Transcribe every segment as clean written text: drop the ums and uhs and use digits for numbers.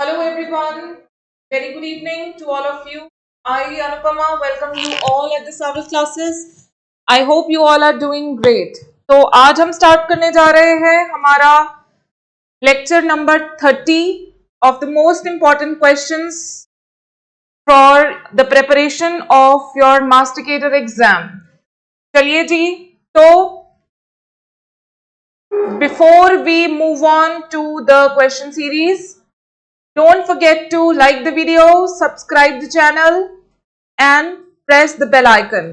Hello everyone, very good evening to all of you. I, Anupama, welcome you all at the service classes. I hope you all are doing great. तो आज हम start करने जा रहे हैं हमारा lecture number 30 of the most important questions for the preparation of your masticator exam. चलिए जी, तो before we move on to the question series, don't forget to like the video, subscribe the channel and press the bell icon.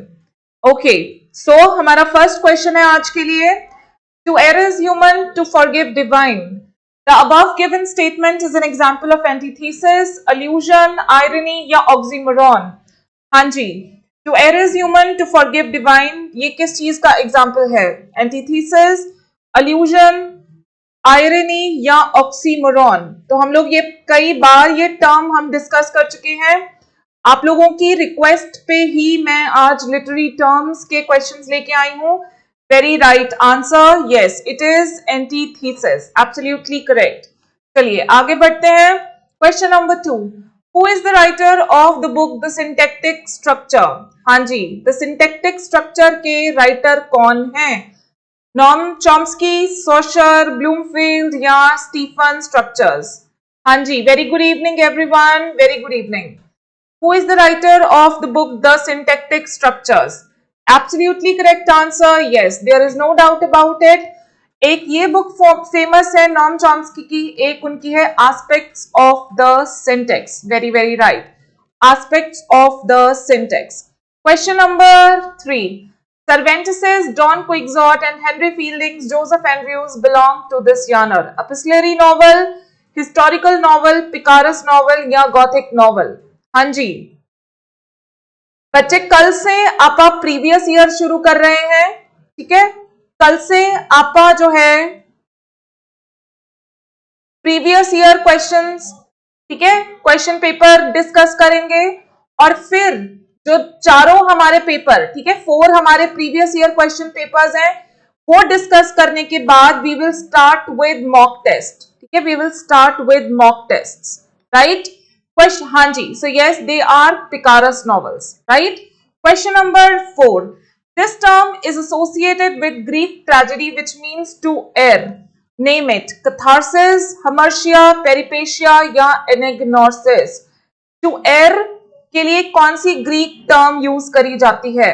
Okay, so हमारा first question है आज के लिए. To err is human, to forgive divine. The above given statement is an example of antithesis, allusion, irony या oxymoron. हाँ जी, to err is human, to forgive divine. ये किस चीज का example है? Antithesis, allusion, आयरनी या ऑक्सीमोरॉन. तो हम लोग ये कई बार ये टर्म हम डिस्कस कर चुके हैं. आप लोगों की रिक्वेस्ट पे ही मैं आज लिटरेरी टर्म्स के क्वेश्चंस लेके आई हूं. Very right answer, yes it is antithesis, absolutely correct. चलिए आगे बढ़ते हैं. Question number 2, who is the writer of the book the syntactic structure? हाँ जी, द सिंटैक्टिक स्ट्रक्चर के राइटर कौन हैं? Noam Chomsky, Saussure, Bloomfield या Stephen Structures? हाँ जी, very good evening everyone, very good evening. Who is the writer of the book The Syntactic Structures? Absolutely correct answer, yes, there is no doubt about it. एक ये book famous है Noam Chomsky की, एक उनकी है Aspects of the Syntax. Very very right, Aspects of the Syntax. Question number 3. Cervantes, Don Quixote and Henry Fielding's Joseph Andrews belong to this genre. Epistolary novel, historical novel, picaresque novel या gothic novel? हाँ जी बच्चे, कल से आपा previous year शुरू कर रहे हैं. ठीक है, कल से आपा जो है प्रीवियस ईयर क्वेश्चंस, ठीक है, क्वेश्चन पेपर डिस्कस करेंगे और फिर जो चारों हमारे पेपर, ठीक है, 4 हमारे प्रीवियस ईयर क्वेश्चन पेपर्स हैं, वो डिस्कस करने के बाद we will start with mock test. ठीक है, we will start with mock tests, right. Question, हाँ जी, सो यस दे आर पिकारेस्que novels, right. Question number 4, this term is associated with Greek tragedy which means to err. Name it. Catharsis, हर्मेशिया, peripeteia या anagnorisis. To air के लिए कौन सी Greek term use करी जाती है?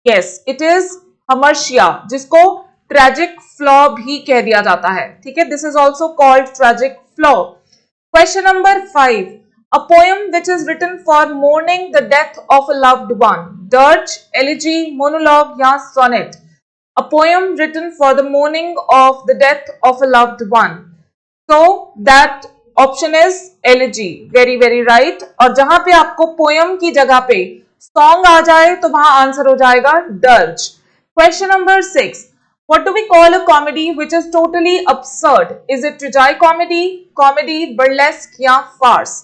यस इट इज हर्मेशिया, जिसको ट्रेजिक फ्लॉ भी कह दिया जाता है. ठीक है, this is also called tragic flaw. Question number 5, a poem which is written for mourning the death of a loved one. Dirge, elegy, monologue या sonnet. A poem written for the mourning of the death of a loved one. So that option is elegy. Very very right. और जहां पे आपको poem की जगह पे song आ जाए तो वहां आंसर हो जाएगा डर्ज. Question number 6, what do we call a comedy which is totally absurd? Is it tragicomedy, comedy, burlesque या फार्स?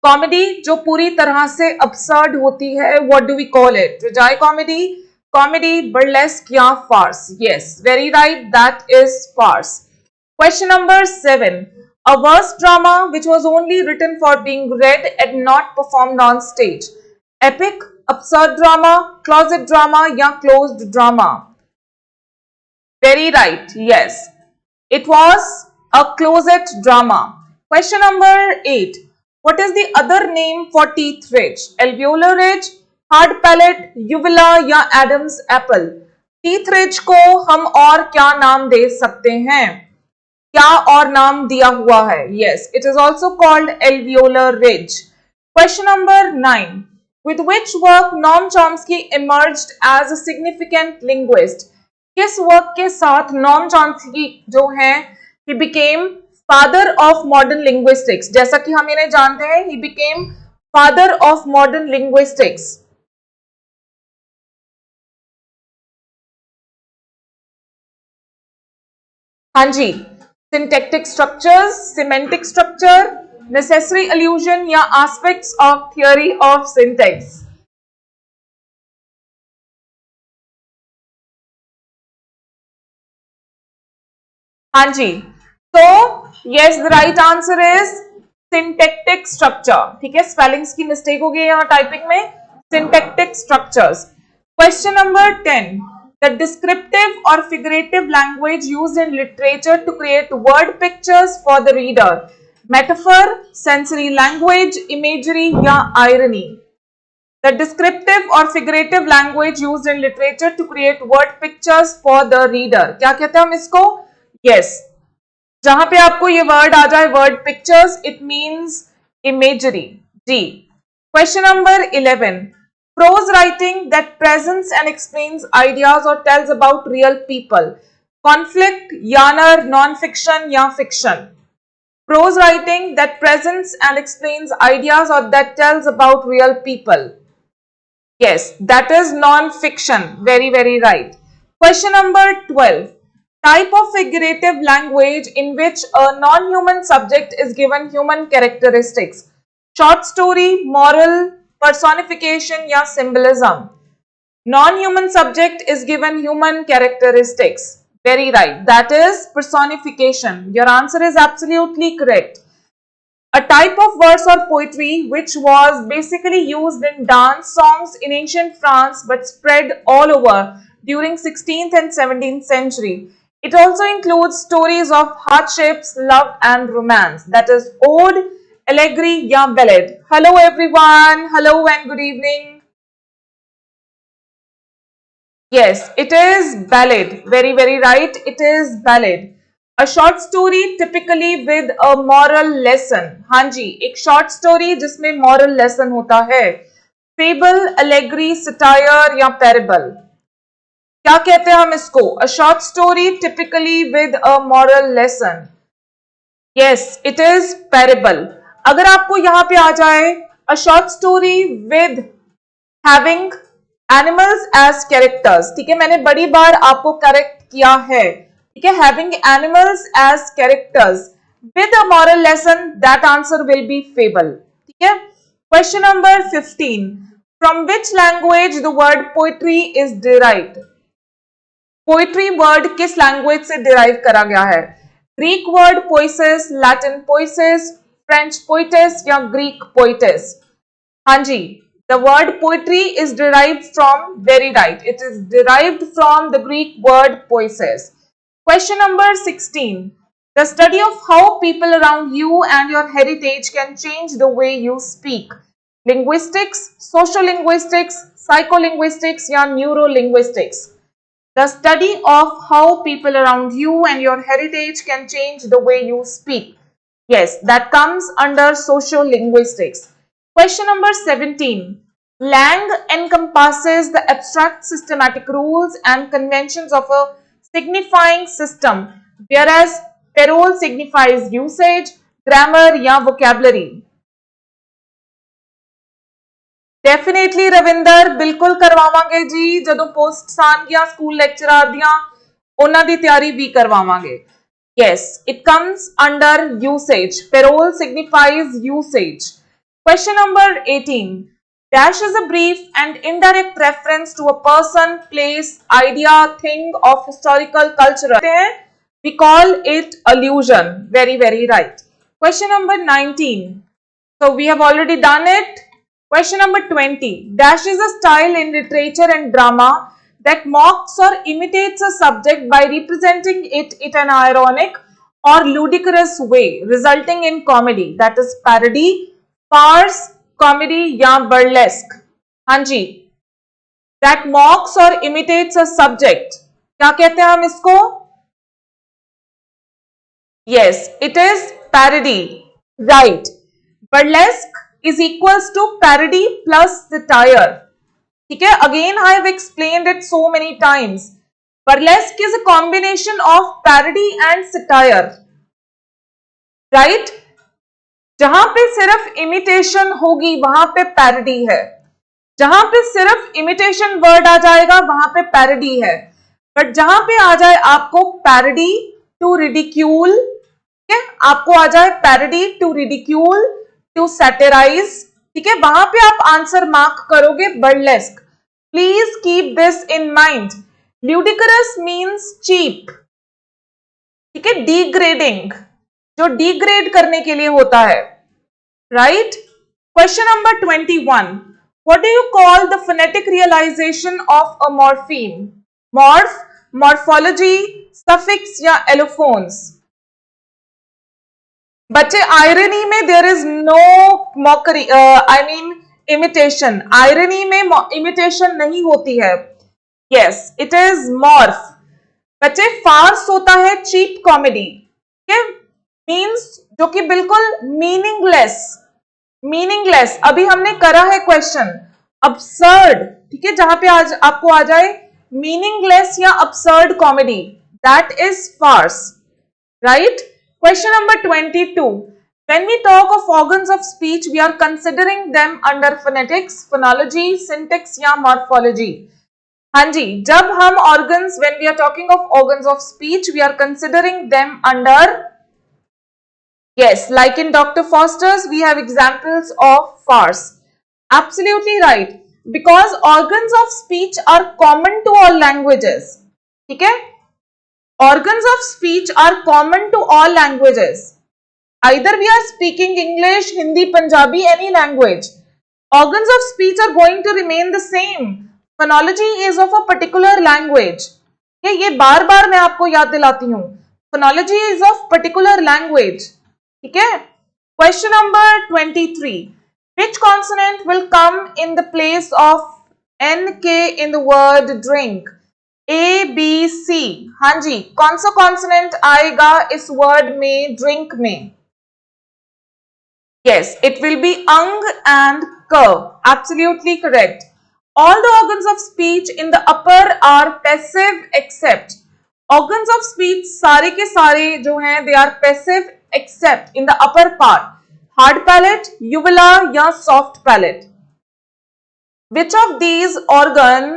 कॉमेडी जो पूरी तरह से absurd होती है, what do we call it? Tragicomedy, comedy, burlesque या farce? Yes, very right, that is farce. Question number 7, a verse drama which was only written for being read and not performed on stage. Epic, absurd drama, closet drama या closed drama? Very right, yes, it was a closet drama. Question number 8, what is the other name for teeth ridge? Alveolar ridge, hard palate, uvula या Adam's apple? teeth ridge को हम और क्या नाम दे सकते हैं? क्या और नाम दिया हुआ है? Yes, it is also called alveolar ridge. Question number 9, with which work Noam Chomsky emerged as a significant linguist? किस वर्क के साथ नॉम चॉम्स्की जो है he became father of modern linguistics? जैसा कि हम इन्हें जानते हैं, he became father of modern linguistics. हाँ जी, syntactic structures, semantic structure, necessary allusion या aspects of theory of syntax? हाँ जी, so yes, the right answer is syntactic structure, ठीक है, स्पेलिंग्स की मिस्टेक हो गई यहाँ टाइपिंग में, syntactic structures. Question number 10, the descriptive or figurative language used in literature to create word pictures for the reader, metaphor, sensory language, imagery या irony। The descriptive or figurative language used in literature to create word pictures for the reader, क्या कहते हैं हम इसको? Yes, जहां पे आपको ये वर्ड आ जाए word pictures, it means imagery. जी। Question number 11, prose writing that presents and explains ideas और tells about real people, conflict, genre, non fiction या fiction. Prose writing that presents and explains ideas और that tells about real people, yes, that is non-fiction, very very right। Question number 12, type of figurative language in which a non-human subject is given human characteristics, short story, moral, personification या symbolism। Non-human subject is given human characteristics, very right, that is personification, your answer is absolutely correct। A type of verse or poetry which was basically used in dance songs in ancient France but spread all over during 16th and 17th century. It also includes stories of hardships, love and romance, that is ode, allegory या ballad। Hello everyone, hello and good evening। Yes, it is ballad, very very right, it is ballad। A short story typically with a moral lesson, हाँ जी, एक short story जिसमें moral lesson होता है। Fable, allegory, satire या parable, क्या कहते हैं हम इसको? A short story typically with a moral lesson, yes, it is parable। अगर आपको यहाँ पे आ जाए a short story with having animals as characters, ठीक है, मैंने बड़ी बार आपको करेक्ट किया है, ठीक है, having animals as characters with a moral lesson, that answer will be fable, ठीक है। Question number 15, from which language the word poetry is derived? Poetry word किस language से derive करा गया है? Greek word poesis, Latin poesis, French poetess या Greek poetess? हाँ जी, the word poetry is derived from, very right, it is derived from the Greek word poesis। Question number 16, the study of how people around you and your heritage can change the way you speak, linguistics, sociolinguistics, psycholinguistics या neurolinguistics। The study of how people around you and your heritage can change the way you speak, yes, that comes under sociolinguistics। Question number 17, Langue encompasses the abstract systematic rules and conventions of a signifying system, whereas parole signifies usage, grammar या vocabulary। Definitely Ravinder, बिल्कुल करवावांगे जी, ਜਦੋਂ post सान ਗਿਆ school lecturer ਦੀਆਂ ਉਹਨਾਂ ਦੀ ਤਿਆਰੀ ਵੀ ਕਰਵਾਵਾਂਗੇ। yes, it comes under usage, parole signifies usage। Question number 18, dash is a brief and indirect reference to a person, place, idea, thing of historical culture, we call it allusion, very very right। Question number 19, so we have already done it। Question number 20, dash is a style in literature and drama that mocks or imitates a subject by representing it in an ironic or ludicrous way, resulting in comedy, that is parody, farce, comedy या burlesque। हाँ जी, that mocks or imitates a subject, क्या कहते हैं हम इसको? Yes, it is parody, right। Burlesque is equals to parody plus satire, ठीक है, again I have explained it so many times, burlesque is a combination of parody and satire, right। जहां पे सिर्फ इमिटेशन होगी वहां पे पैरोडी है, जहां पे सिर्फ इमिटेशन वर्ड आ जाएगा वहां पे पैरोडी है, बट जहां पे आ जाए आपको पैरोडी टू रिडिक्यूल, ठीक है, आपको आ जाए parody to ridicule, to satirise, ठीक है, वहां पे आप आंसर मार्क करोगे burlesque. Please keep this in mind. Ludicrous means cheap, ठीक है, डिग्रेडिंग, जो डिग्रेड करने के लिए होता है, right? Question number 21. What do you call the phonetic realization of a morpheme? Morph, morphology, suffix या allophones? बच्चे आयरनी में there is no mockery, I mean imitation. Irony में इमिटेशन नहीं होती है. Yes, it is morph. बच्चे farce होता है चीप कॉमेडी. मीन्स जो कि बिल्कुल मीनिंगलेस. मीनिंगलेस अभी हमने करा है क्वेश्चन. अब्सर्ड, ठीक है, जहां पे आज आपको आ जाए मीनिंगलेस या absurd comedy, that is farce, right? Question number 22. When we talk of organs of speech, we are considering them under phonetics, phonology, syntax या morphology. हाँ जी, जब हम organs, when we are talking of organs of speech, we are considering them under, yes, like in Dr. Foster's, we have examples of farce. Absolutely right. Because organs of speech are common to all languages. ठीक है? Organs of speech are common to all languages. Either we are speaking English, Hindi, Punjabi, any language. Organs of speech are going to remain the same. Phonology is of a particular language. ये बार बार मैं आपको याद दिलाती हूँ. Phonology is of particular language. ठीक है? Question number 23. Which consonant will come in the place of NK in the word drink? A B C. हाँ जी, कौन सा कॉन्सोनेंट आएगा इस वर्ड में ड्रिंक में? यस, इट विल बी अंग एंड क. Absolutely correct. All the organs of speech in the upper are passive except. Organs of speech सारे के सारे जो हैं they are passive except in the upper part. Hard palate, uvula या soft palate. Which of these organ,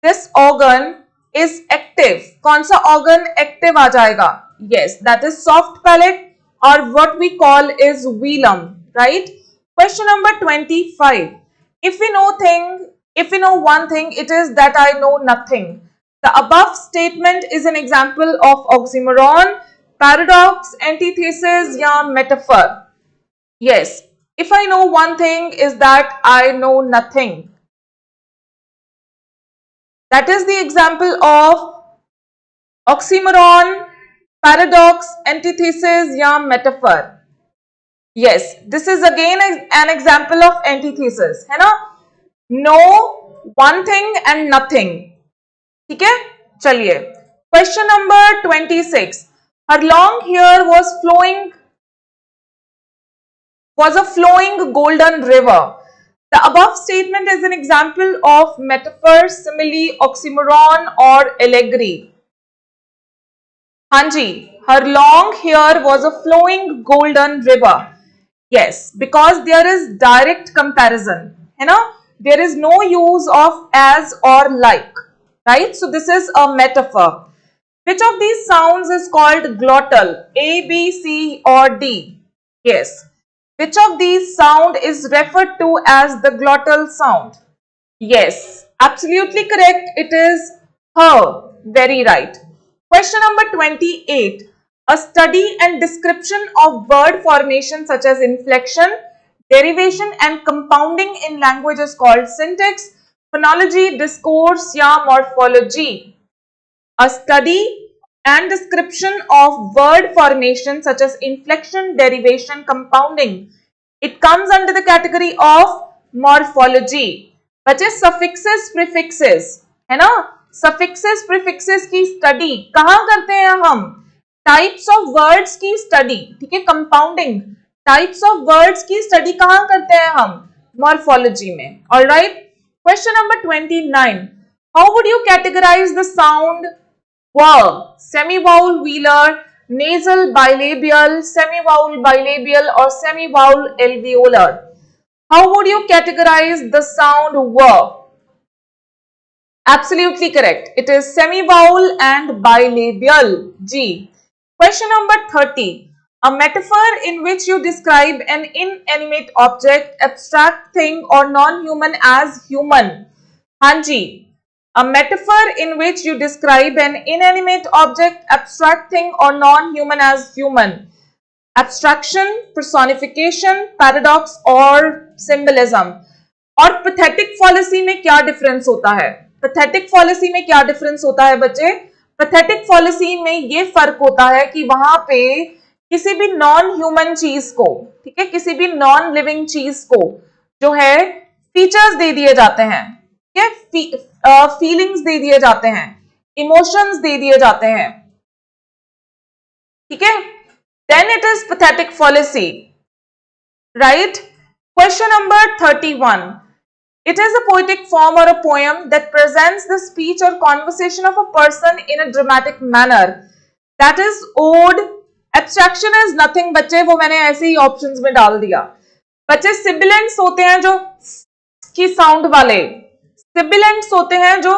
this organ is active? कौन सा organ active आ जाएगा? Yes, that is soft palate or what we call is velum, right? Question number 25. If we know one thing, it is that I know nothing. The above statement is an example of oxymoron, paradox, antithesis या metaphor. Yes, if I know one thing is that I know nothing. That is the example of oxymoron, paradox, antithesis या metaphor. Yes, this is again an example of antithesis, है ना? Know one thing and nothing. ठीक है? चलिए. Question number 26. Her long hair was a flowing golden river. The above statement is an example of metaphor, simile, oxymoron or allegory. हाँ जी, her long hair was a flowing golden river. Yes, because there is direct comparison, है ना? There is no use of as or like, right? So this is a metaphor. Which of these sounds is called glottal? A, B, C or D? Yes. Which of these sound is referred to as the glottal sound? Yes, absolutely correct. It is her. Very right. Question number 28. A study and description of word formation such as inflection, derivation and compounding in language is called syntax, phonology, discourse या morphology. A study and description of word formation such as inflection, derivation, compounding. It comes under the category of morphology. बच्चे suffixes, prefixes, है ना? Suffixes, prefixes की study कहाँ करते हैं हम? Types of words की study, ठीक है? Compounding, types of words की study कहाँ करते हैं हम? Morphology में. Alright. Question number 29. How would you categorize the sound W? Semi-vowel velar, nasal bilabial, semi-vowel bilabial or semi-vowel alveolar. How would you categorize the sound W? Absolutely correct. It is semi-vowel and bilabial. G. Question number 30. A metaphor in which you describe an inanimate object, abstract thing or non-human as human. Hanji. A metaphor in which you describe an inanimate object, abstract thing or non-human as human. abstraction, personification, paradox और symbolism. और pathetic fallacy में क्या difference होता है? pathetic fallacy में क्या difference होता है बच्चे? pathetic fallacy में ये फर्क होता है कि वहां पे किसी भी नॉन ह्यूमन चीज को, ठीक है, किसी भी नॉन लिविंग चीज को जो है फीचर्स दे दिए जाते हैं, ठीक है, फीलिंग्स दे दिए जाते हैं, इमोशंस दे दिए जाते हैं, ठीक है, then it is pathetic fallacy, right? Question number 31. It is a poetic form or a poem that presents the speech or conversation of a person in a dramatic manner. That is ode. Abstraction is nothing बच्चे, वो मैंने ऐसे ही options में डाल दिया. बच्चे sibilants होते हैं जो की साउंड वाले, sibilants होते हैं जो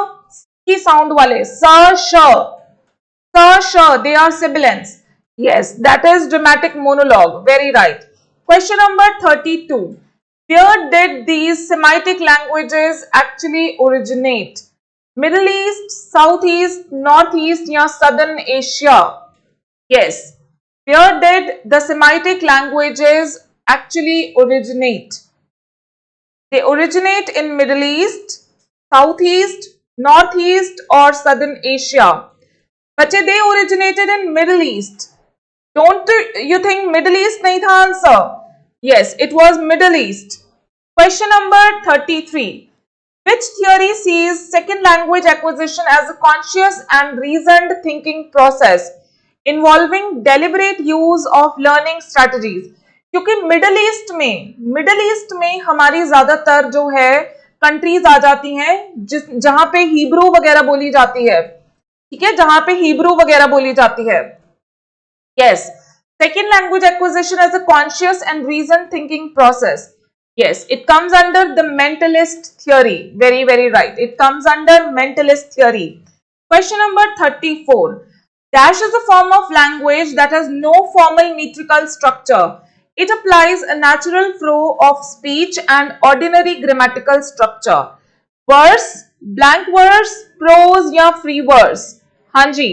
की साउंड वाले, they are sibilants. Yes, that is dramatic monologue. Very right. Question number 32. Where did these Semitic languages actually originate? Middle East, Southeast, Northeast, या Southern Asia? Yes. Where did the Semitic languages actually originate? They originate in Middle East, Southeast, Northeast, or Southern Asia. बच्चे, they originated in Middle East. Don't you think Middle East nahi tha answer? Yes, it was Middle East. Question number 33. Which theory sees second language acquisition as a conscious and reasoned thinking process involving deliberate use of learning strategies? क्योंकि middle east में हमारी ज्यादातर जो है countries आ जाती हैं जहां पे हिब्रू वगैरह बोली जाती है, ठीक है, जहां पे हिब्रू वगैरह बोली जाती है. Yes, second language acquisition as a conscious and reasoned thinking process. Yes, it comes under the mentalist theory. Very, very right. It comes under mentalist theory. Question number 34. Dash is a form of language that has no formal metrical structure. It applies a natural flow of speech and ordinary grammatical structure. Verse, blank verse, prose या free verse? हाँ जी.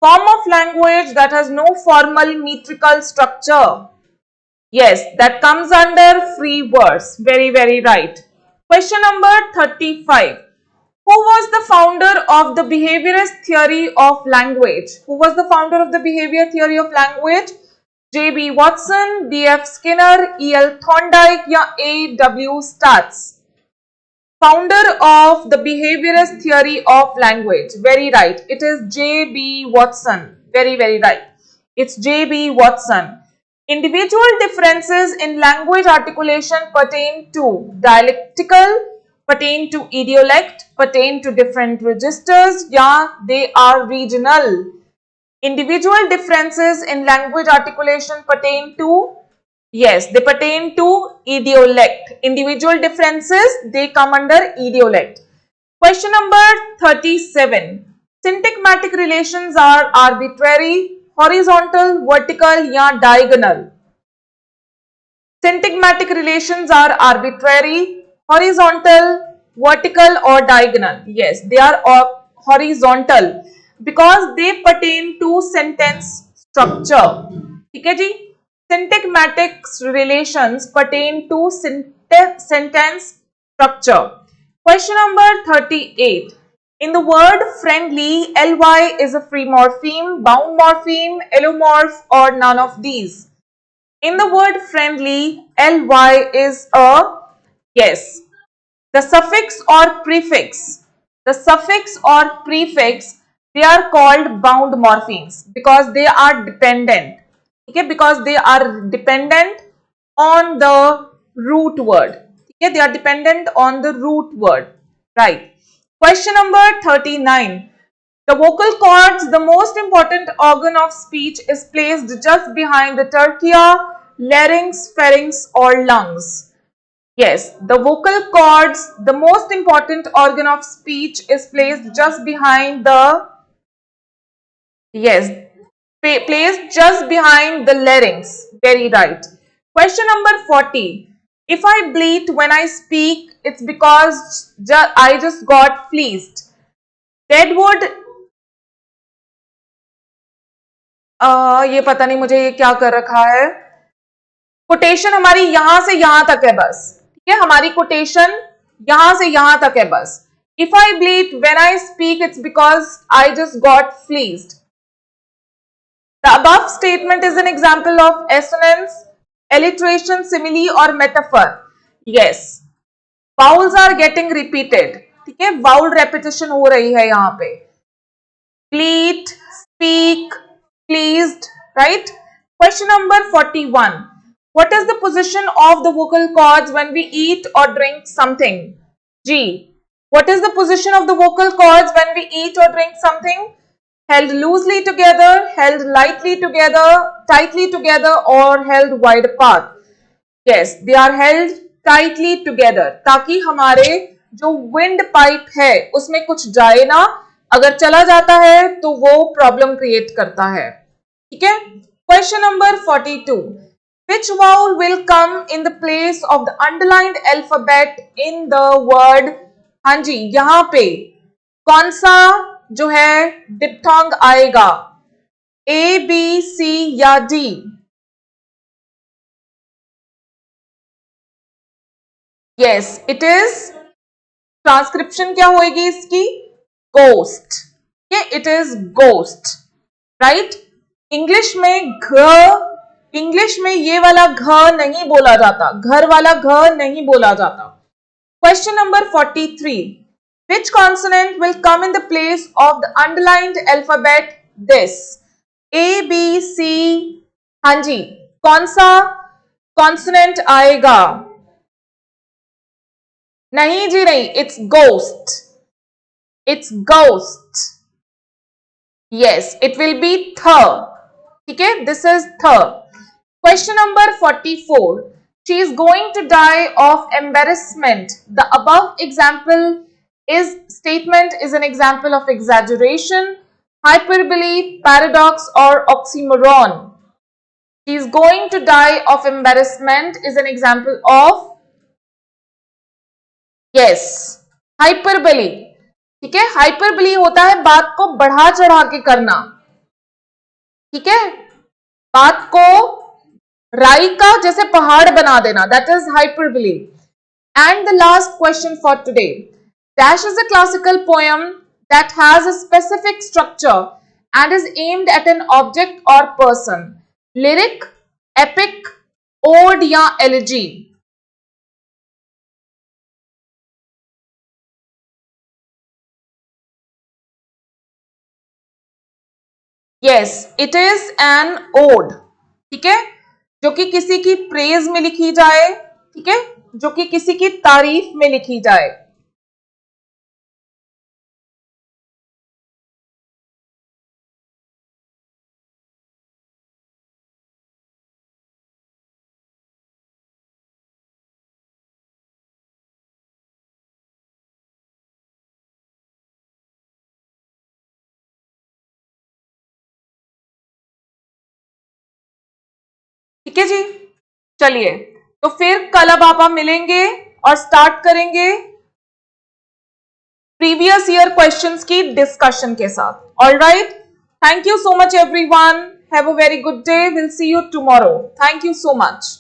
Form of language that has no formal metrical structure. Yes, that comes under free verse. Very, very right. Question number 35. Who was the founder of the behaviorist theory of language? Who was the founder of the behavior theory of language? J.B. Watson, D.F. Skinner, E.L. Thorndike या A.W. Stats? Founder of the behaviorist theory of language. Very right. It is J.B. Watson. Very, very right. It's J.B. Watson. Individual differences in language articulation pertain to dialectical, pertain to idiolect, pertain to different registers, yeah, they are regional. Individual differences in language articulation pertain to, yes, they pertain to idiolect. Individual differences, they come under idiolect. Question number 37. Syntagmatic relations are arbitrary, horizontal, vertical या diagonal? Syntagmatic relations are arbitrary, horizontal, vertical or diagonal? Yes, they are horizontal because they pertain to sentence structure. ठीक है जी? Syntagmatic relations pertain to sentence structure. Question number 38. In the word friendly, ly is a free morpheme, bound morpheme, allomorph, or none of these. In the word friendly, ly is a, yes, the suffix or prefix. The suffix or prefix, they are called bound morphemes because they are dependent. Okay, because they are dependent on the root word. Okay, they are dependent on the root word. Right. Question number 39. The vocal cords, the most important organ of speech, is placed just behind the trachea, larynx, pharynx, or lungs. Yes, the vocal cords, the most important organ of speech, is placed just behind the, yes, placed just behind the larynx. Very right. Question number 40. If I bleat when I speak, it's because I just got fleeced. Deadwood ये पता नहीं मुझे ये क्या कर रखा है। Quotation हमारी यहां से यहां तक है बस, ठीक है, हमारी कोटेशन यहां से यहां तक है बस। If I bleep when I speak it's because I just got fleeced. The above statement is an example of assonance, alliteration, simile or metaphor. Yes, vowels are getting repeated. ठीक है, vowel repetition हो रही है यहाँ पे. Pleat, speak, pleased, right? Question number 41. What is the position of the vocal cords when we eat or drink something? G. What is the position of the vocal cords when we eat or drink something? Held loosely together, held lightly together, tightly together or held wide apart? Yes, they are held tightly together ताकि हमारे जो wind pipe है उसमें कुछ जाए ना, अगर चला जाता है तो वो प्रॉब्लम क्रिएट करता है, ठीक है। Question number 42. Which vowel will come in the place of the underlined alphabet in the word? हाँ जी, यहाँ पे कौन सा जो है डिप्थोंग आएगा, ए बी सी या D? Yes, it is transcription क्या होगी इसकी? गोस्ट। ये it is ghost, right. English में ये वाला घ नहीं बोला जाता, घर वाला घ नहीं बोला जाता। Question number 43. Which consonant will come in the place of the underlined alphabet this? A, B, C. हाँ जी, कौन सा consonant आएगा? नहीं जी नहीं, it's ghost. It's ghost. Yes, it will be th. ठीक है, this is th. Question number 44. She is going to die of embarrassment. The above example statement is an example of exaggeration, hyperbole, paradox or oxymoron. He is going to die of embarrassment is an example of, yes, hyperbole. ठीक है, hyperbole होता है बात को बढ़ा चढ़ा के करना, ठीक है, बात को राई का जैसे पहाड़ बना देना, that is hyperbole. And the last question for today. Dash is a classical poem that has a specific structure and is aimed at an object or person. Lyric, epic, ode या elegy? Yes, it is an ode. ठीक है, जो कि किसी की praise में लिखी जाए, ठीक है, जो कि किसी की तारीफ में लिखी जाए। ठीक है जी, चलिए तो फिर कल अब आप मिलेंगे और स्टार्ट करेंगे प्रीवियस ईयर क्वेश्चंस की डिस्कशन के साथ। All right, thank you so much everyone, have a very good day, will see you tomorrow, thank you so much.